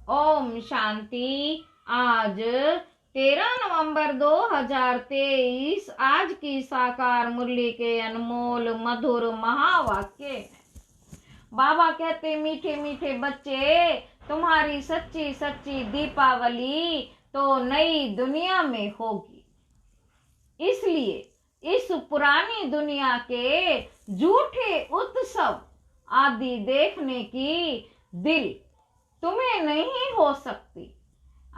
ओम शांति। आज 13 नवंबर 2023 आज की साकार मुरली के अनमोल मधुर महावाक्य है। बाबा कहते, मीठे मीठे बच्चे, तुम्हारी सच्ची सच्ची दीपावली तो नई दुनिया में होगी। इसलिए इस पुरानी दुनिया के झूठे उत्सव आदि देखने की दिल तुम्हें नहीं हो सकती।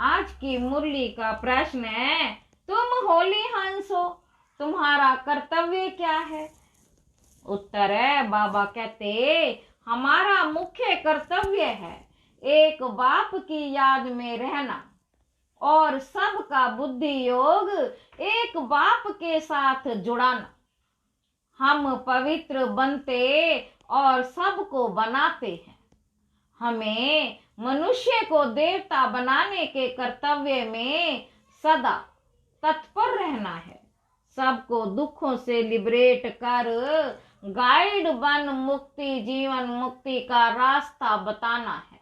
आज की मुरली का प्रश्न है, तुम होली हंस हो, तुम्हारा कर्तव्य क्या है? उत्तर है, बाबा कहते, हमारा मुख्य कर्तव्य है एक बाप की याद में रहना और सबका बुद्धि योग एक बाप के साथ जुड़ाना। हम पवित्र बनते और सबको बनाते हैं। हमें मनुष्य को देवता बनाने के कर्तव्य में सदा तत्पर रहना है। सबको दुखों से लिबरेट कर गाइड बन मुक्ति जीवन मुक्ति का रास्ता बताना है।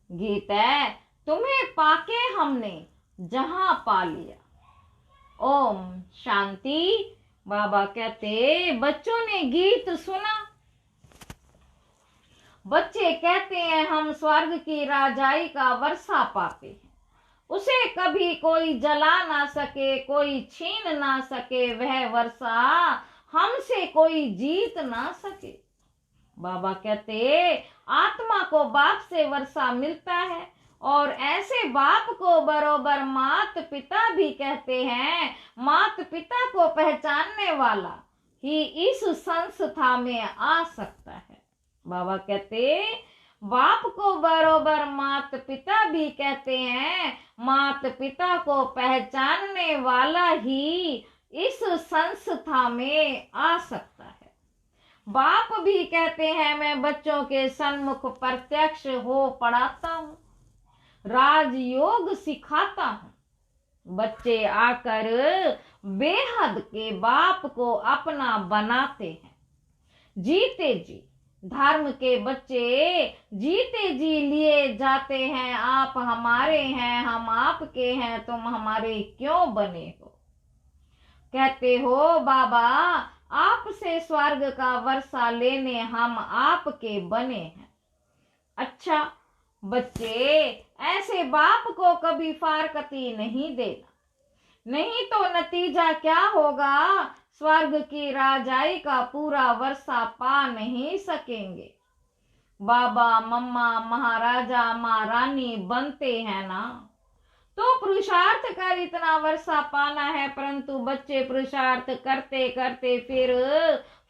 गीत है, तुम्हें पाके हमने जहां पा लिया। ओम शांति। बाबा कहते, बच्चों ने गीत सुना। बच्चे कहते हैं, हम स्वर्ग की राजाई का वर्षा पाते हैं। उसे कभी कोई जला ना सके, कोई छीन ना सके। वह वर्षा हमसे कोई जीत ना सके। बाबा कहते, आत्मा को बाप से वर्षा मिलता है और ऐसे बाप को बरोबर मात पिता भी कहते हैं। मात पिता को पहचानने वाला ही इस संस्था में आ सकता है। बाबा कहते, बाप को बरोबर मात पिता भी कहते हैं। मात पिता को पहचानने वाला ही इस संस्था में आ सकता है। बाप भी कहते हैं, मैं बच्चों के सन्मुख प्रत्यक्ष हो पढ़ाता हूँ, राजयोग सिखाता हूँ। बच्चे आकर बेहद के बाप को अपना बनाते हैं। जीते जी धर्म के बच्चे जीते जी लिए जाते हैं। आप हमारे हैं, हम आपके हैं, तुम हमारे क्यों बने हो? कहते हो, बाबा आपसे स्वर्ग का वर्षा लेने हम आपके बने हैं। अच्छा बच्चे, ऐसे बाप को कभी फारकती नहीं देना, नहीं तो नतीजा क्या होगा? स्वर्ग की राजाई का पूरा वर्षा पा नहीं सकेंगे। बाबा मम्मा महाराजा महारानी बनते हैं ना, तो पुरुषार्थ कर इतना वर्षा पाना है। परंतु बच्चे पुरुषार्थ करते करते फिर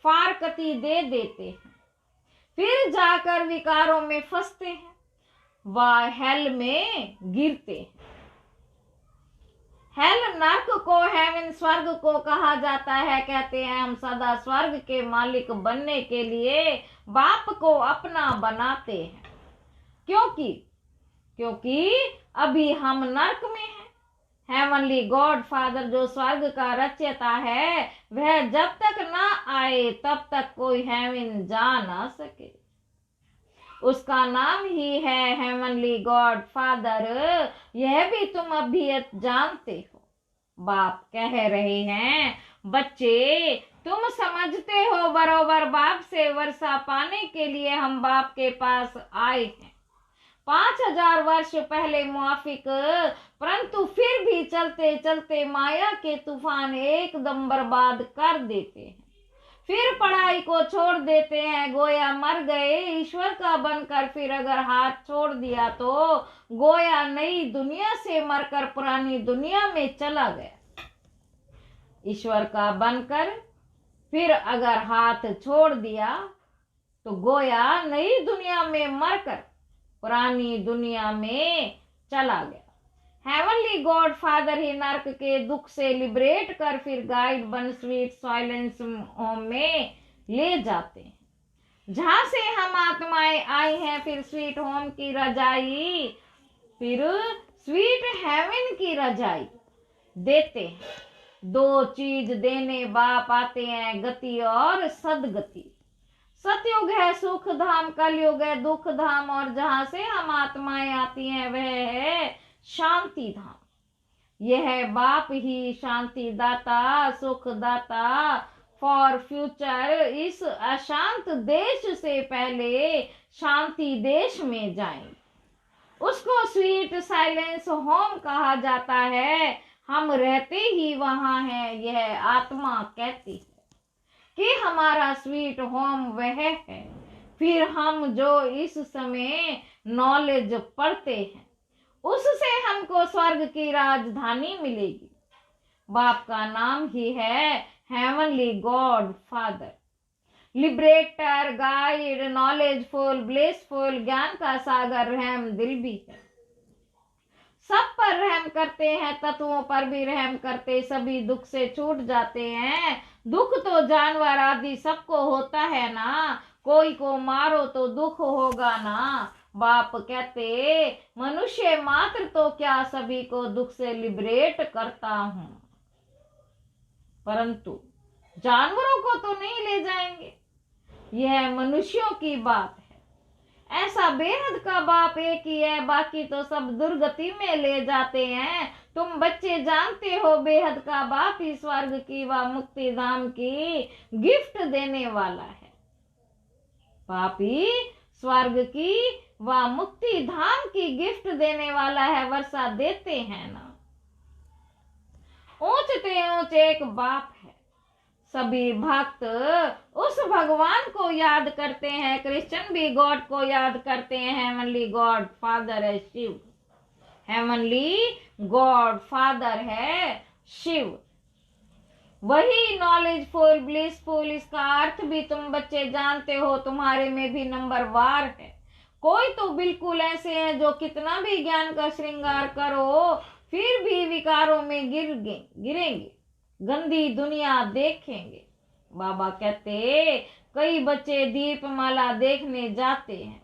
फारकती दे देते हैं, फिर जाकर विकारों में फंसते हैं, वह हेल में गिरते हैं। हेल नर्क को हेवन स्वर्ग को कहा जाता है। कहते हैं, हम सदा स्वर्ग के मालिक बनने के लिए बाप को अपना बनाते हैं। क्योंकि अभी हम नर्क में हैं। हेवनली गॉड फादर जो स्वर्ग का रचयिता है, वह जब तक ना आए तब तक कोई हेवन जा ना सके। उसका नाम ही है हेवनली गॉड फादर। यह भी तुम अभी जानते हो। बाप कह रहे हैं, बच्चे तुम समझते हो बरोबर बाप से वर्षा पाने के लिए हम बाप के पास आए हैं 5000 वर्ष पहले मुआफिक। परंतु फिर भी चलते चलते माया के तूफान एकदम बर्बाद कर देते हैं। फिर पढ़ाई को छोड़ देते हैं, गोया मर गए ईश्वर का बनकर। फिर अगर हाथ छोड़ दिया तो गोया नई दुनिया से मरकर पुरानी दुनिया में चला गया। ईश्वर का बनकर फिर अगर हाथ छोड़ दिया तो गोया नई दुनिया में मरकर पुरानी दुनिया में चला गया। हेवनली गॉड फादर ही नर्क के दुख से लिबरेट कर फिर गाइड बन स्वीट साइलेंस होम में ले जाते हैं, जहां से हम आत्माएं आई हैं। फिर स्वीट होम की रजाई, फिर स्वीट हेवन की रजाई देते हैं। दो चीज देने बाप आते हैं, गति और सदगति। सतयुग है सुख धाम, कलयुग है दुख धाम, और जहां से हम आत्माएं आती हैं वह है शांति धाम। यह है बाप ही शांति दाता, सुख दाता फॉर फ्यूचर। इस अशांत देश से पहले शांति देश में जाएंगे। उसको स्वीट साइलेंस होम कहा जाता है। हम रहते ही वहां हैं, यह आत्मा कहती है कि हमारा स्वीट होम वह है। फिर हम जो इस समय नॉलेज पढ़ते हैं उससे हमको स्वर्ग की राजधानी मिलेगी। बाप का नाम ही है heavenly God father, liberator, guide, knowledgeful, blissful, ज्ञान का सागर, रहम दिल भी है। सब पर रहम करते हैं, तत्वों पर भी रहम करते, सभी दुख से छूट जाते हैं। दुख तो जानवर आदि सबको होता है ना, कोई को मारो तो दुख होगा ना। बाप कहते मनुष्य मात्र तो क्या सभी को दुख से लिबरेट करता हूं, परंतु जानवरों को तो नहीं ले जाएंगे। यह मनुष्यों की बात है। ऐसा बेहद का बाप एक ही है, बाकी तो सब दुर्गति में ले जाते हैं। तुम बच्चे जानते हो बेहद का बाप ही स्वर्ग की व मुक्ति धाम की गिफ्ट देने वाला है। बाप ही स्वर्ग की व मुक्ति धाम की गिफ्ट देने वाला है, वर्षा देते हैं ना। ऊंचते ऊंच एक बाप है, सभी भक्त उस भगवान को याद करते हैं। क्रिश्चियन भी गॉड को याद करते हैं। हेवनली गॉड फादर है शिव, हेवनली गॉड फादर है शिव, वही नॉलेजफुल ब्लिसफुल। इसका अर्थ भी तुम बच्चे जानते हो, तुम्हारे में भी नंबर वार है। कोई तो बिल्कुल ऐसे हैं जो कितना भी ज्ञान का श्रृंगार करो फिर भी विकारों में गिरेंगे, गंदी दुनिया देखेंगे। बाबा कहते कई बच्चे दीपमाला देखने जाते हैं,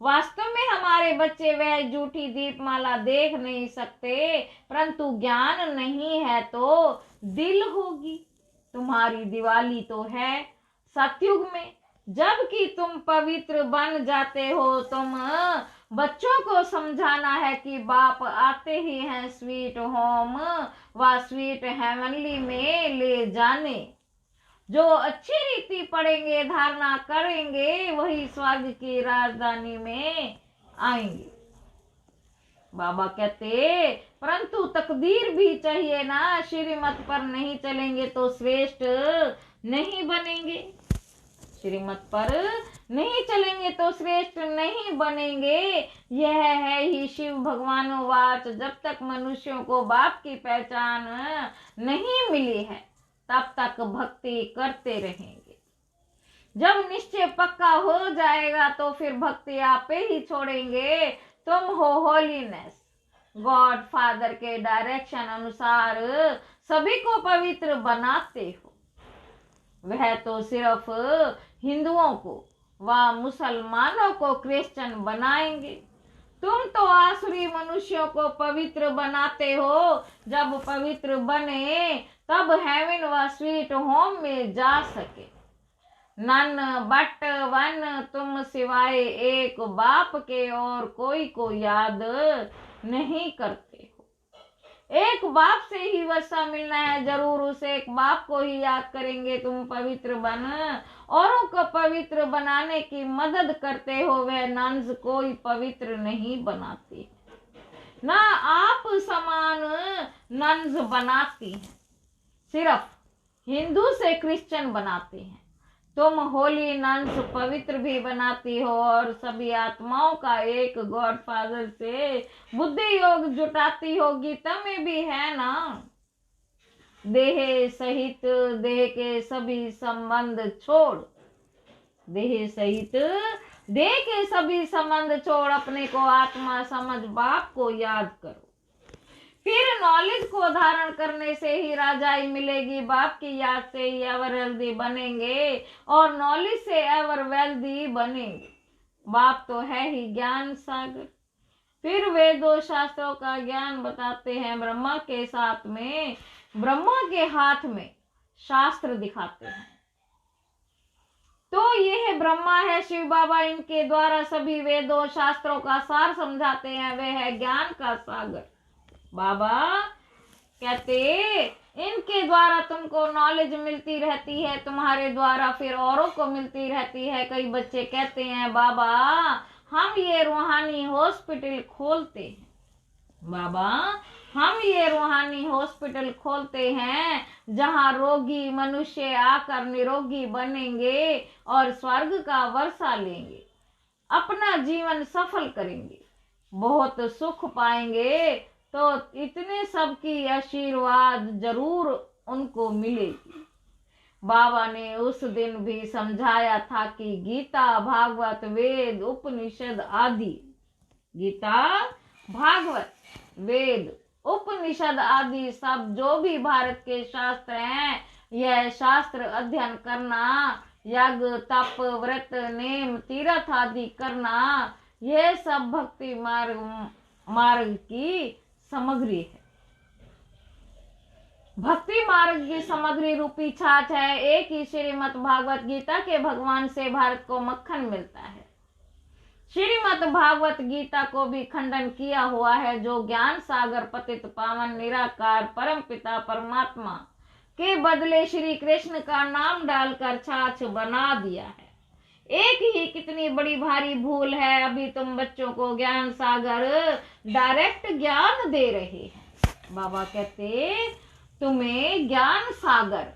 वास्तव में हमारे बच्चे वह झूठी दीपमाला देख नहीं सकते, परंतु ज्ञान नहीं है तो दिल होगी। तुम्हारी दिवाली तो है सतयुग में, जबकि तुम पवित्र बन जाते हो। तुम बच्चों को समझाना है कि बाप आते ही हैं स्वीट होम व स्वीट हेवनली में ले जाने। जो अच्छी रीति पढ़ेंगे, धारणा करेंगे, वही स्वर्ग की राजधानी में आएंगे। बाबा कहते परंतु तकदीर भी चाहिए ना, श्रीमत पर नहीं चलेंगे तो श्रेष्ठ नहीं बनेंगे। श्रीमत पर नहीं चलेंगे तो श्रेष्ठ नहीं बनेंगे। यह है ही शिव भगवान वाच। जब तक मनुष्यों को बाप की पहचान नहीं मिली है तब तक भक्ति करते रहेंगे। जब निश्चय पक्का हो जाएगा तो फिर भक्ति आपे ही छोड़ेंगे। तुम हो होलीनेस, गॉड फादर के डायरेक्शन अनुसार सभी को पवित्र बनाते हो। वह तो सिर्फ हिंदुओं को व मुसलमानों को क्रिश्चियन बनाएंगे। तुम तो आसुरी मनुष्यों को पवित्र बनाते हो। जब पवित्र बने तब हेवन व स्वीट होम में जा सके। नन बट वन, तुम सिवाय एक बाप के और कोई को याद नहीं करते हो। एक बाप से ही वर्षा मिलना है, जरूर उस एक बाप को ही याद करेंगे। तुम पवित्र बन औरों को पवित्र बनाने की मदद करते हो। वह नन्स कोई पवित्र नहीं बनाती, ना आप समान नन्स बनाती हैं, सिर्फ हिंदू से क्रिश्चियन बनाते हैं। तुम होली नन्स पवित्र भी बनाती हो और सभी आत्माओं का एक गॉड फादर से बुद्धि योग जुटाती हो। गीता में भी है ना, देह सहित देह के सभी संबंध छोड़, देह सहित देह के सभी संबंध छोड़, अपने को आत्मा समझ बाप को याद करो। फिर नॉलेज को धारण करने से ही राजाई मिलेगी। बाप की याद से ही एवर हेल्दी बनेंगे और नॉलेज से एवर वेल्दी बनेंगे। बाप तो है ही ज्ञान सागर। फिर वेदों शास्त्रों का ज्ञान बताते हैं। ब्रह्मा के साथ में, ब्रह्मा के हाथ में शास्त्र दिखाते हैं। तो यह ब्रह्मा है शिव बाबा, इनके द्वारा सभी वेदों शास्त्रों का सार समझाते हैं, वे है ज्ञान का सागर। बाबा कहते इनके द्वारा तुमको नॉलेज मिलती रहती है, तुम्हारे द्वारा फिर औरों को मिलती रहती है। कई बच्चे कहते हैं बाबा हम ये रूहानी हॉस्पिटल खोलते हैं, बाबा हम ये रूहानी हॉस्पिटल खोलते हैं जहां रोगी मनुष्य आकर निरोगी बनेंगे और स्वर्ग का वर्षा लेंगे, अपना जीवन सफल करेंगे, बहुत सुख पाएंगे। तो इतने सबकी आशीर्वाद जरूर उनको मिलेगी। बाबा ने उस दिन भी समझाया था कि गीता भागवत वेद उपनिषद आदि, गीता भागवत वेद उपनिषद आदि सब जो भी भारत के शास्त्र हैं, यह शास्त्र अध्ययन करना, यज्ञ तप व्रत नेम तीर्थ आदि करना, यह सब भक्ति मार्ग की सामग्री है। भक्ति मार्ग की सामग्री रूपी छाछ है। एक ही श्रीमद् भागवत गीता के भगवान से भारत को मक्खन मिलता है। श्रीमद् भागवत गीता को भी खंडन किया हुआ है, जो ज्ञान सागर पतित पावन निराकार परम पिता परमात्मा के बदले श्री कृष्ण का नाम डालकर छाछ बना दिया है। एक ही कितनी बड़ी भारी भूल है। अभी तुम बच्चों को ज्ञान सागर डायरेक्ट ज्ञान दे रहे हैं। बाबा कहते तुम्हें ज्ञान सागर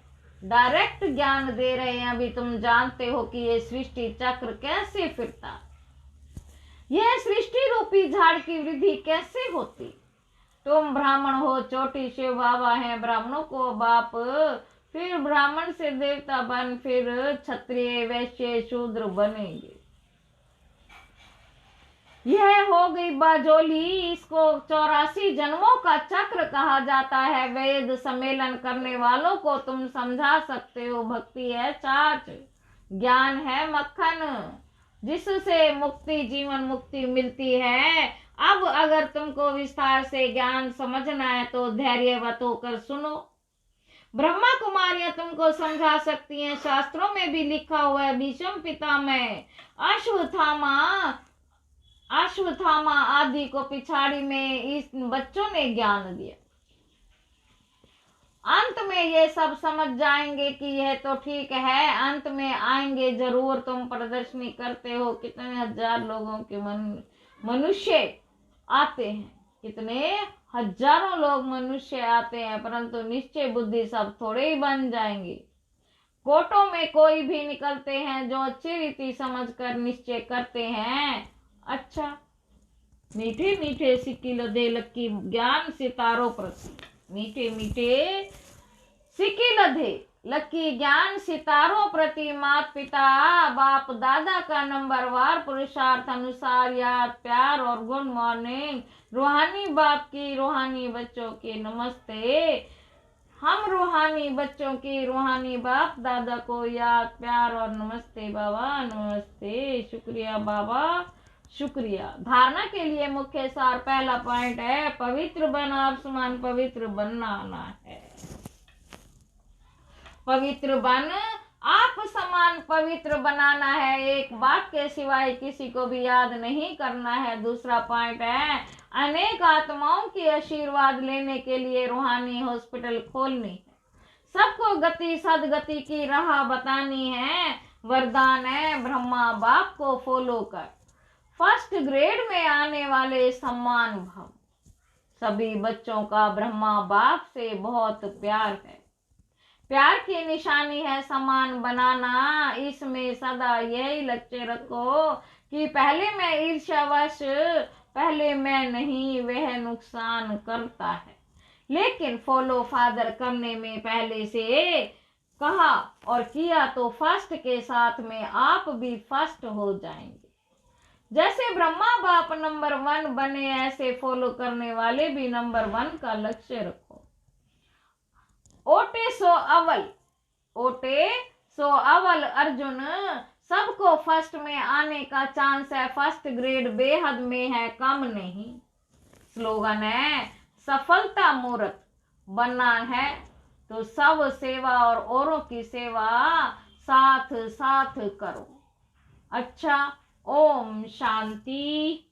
डायरेक्ट ज्ञान दे रहे हैं। अभी तुम जानते हो कि ये सृष्टि चक्र कैसे फिरता, यह सृष्टि रूपी झाड़ की वृद्धि कैसे होती। तुम ब्राह्मण हो, चोटी शिव बाबा हैं, ब्राह्मणों को बाप, फिर ब्राह्मण से देवता बन, फिर क्षत्रिय वैश्य शूद्र बनेंगे। यह हो गई बाजोली। इसको 84 जन्मों का चक्र कहा जाता है। वेद सम्मेलन करने वालों को तुम समझा सकते हो। भक्ति है छाछ, ज्ञान है मक्खन, जिससे मुक्ति जीवन मुक्ति मिलती है। अब अगर तुमको विस्तार से ज्ञान समझना है तो धैर्यवत होकर सुनो। ब्रह्मा कुमारियां तुमको समझा सकती हैं। शास्त्रों में भी लिखा हुआ है, भीष्म पितामह अश्वत्थामा आदि को पिछाड़ी में इस बच्चों ने ज्ञान दिया। अंत में ये सब समझ जाएंगे कि यह तो ठीक है, अंत में आएंगे जरूर। तुम प्रदर्शनी करते हो, कितने हजार लोगों के मनुष्य आते हैं, कितने हजारों लोग मनुष्य आते हैं, परंतु निश्चय बुद्धि सब थोड़े ही बन जाएंगे। कोटों में कोई भी निकलते हैं जो अच्छी रीति समझकर निश्चय करते हैं। अच्छा, मीठे मीठे सिक्की लदे लक्की ज्ञान सितारों प्रति, मीठे मीठे सिक्की लदे लक्की ज्ञान सितारों प्रति माता पिता बाप दादा का नंबरवार पुरुषार्थ अनुसार याद प्यार और गुड मॉर्निंग। रूहानी बाप की रूहानी बच्चों की नमस्ते। हम रूहानी बच्चों की रूहानी बाप दादा को याद प्यार और नमस्ते बाबा, नमस्ते, शुक्रिया बाबा, शुक्रिया। धारणा के लिए मुख्य सार पहला पॉइंट है, पवित्र बन, आप समान पवित्र बनाना है। पवित्र बन, आप समान पवित्र बनाना है। एक बात के सिवाय किसी को भी याद नहीं करना है। दूसरा पॉइंट है, अनेक आत्माओं की आशीर्वाद लेने के लिए रूहानी हॉस्पिटल खोलनी है। सबको गति सदगति की राह बतानी है। वरदान है, ब्रह्मा बाप को फॉलो कर, फर्स्ट ग्रेड में आने वाले सम्मान भाव। सभी बच्चों का ब्रह्मा बाप से बहुत प्यार है। प्यार की निशानी है सम्मान बनाना। इसमें सदा यही लक्ष्य रखो कि पहले मैं ईर्ष्यावश, पहले मैं नहीं, वह नुकसान करता है। लेकिन फॉलो फादर करने में पहले से कहा और किया तो फर्स्ट के साथ में आप भी फर्स्ट हो जाएंगे। जैसे ब्रह्मा बाप नंबर 1 बने, ऐसे फॉलो करने वाले भी नंबर 1 का लक्ष्य रखो। ओटे सो अवल, ओटे सो अवल अर्जुन। सबको फर्स्ट में आने का चांस है। फर्स्ट ग्रेड बेहद में है, कम नहीं। स्लोगन है, सफलता मूर्त बनना है तो सब सेवा और औरों की सेवा साथ साथ करो। अच्छा, ओम शांति।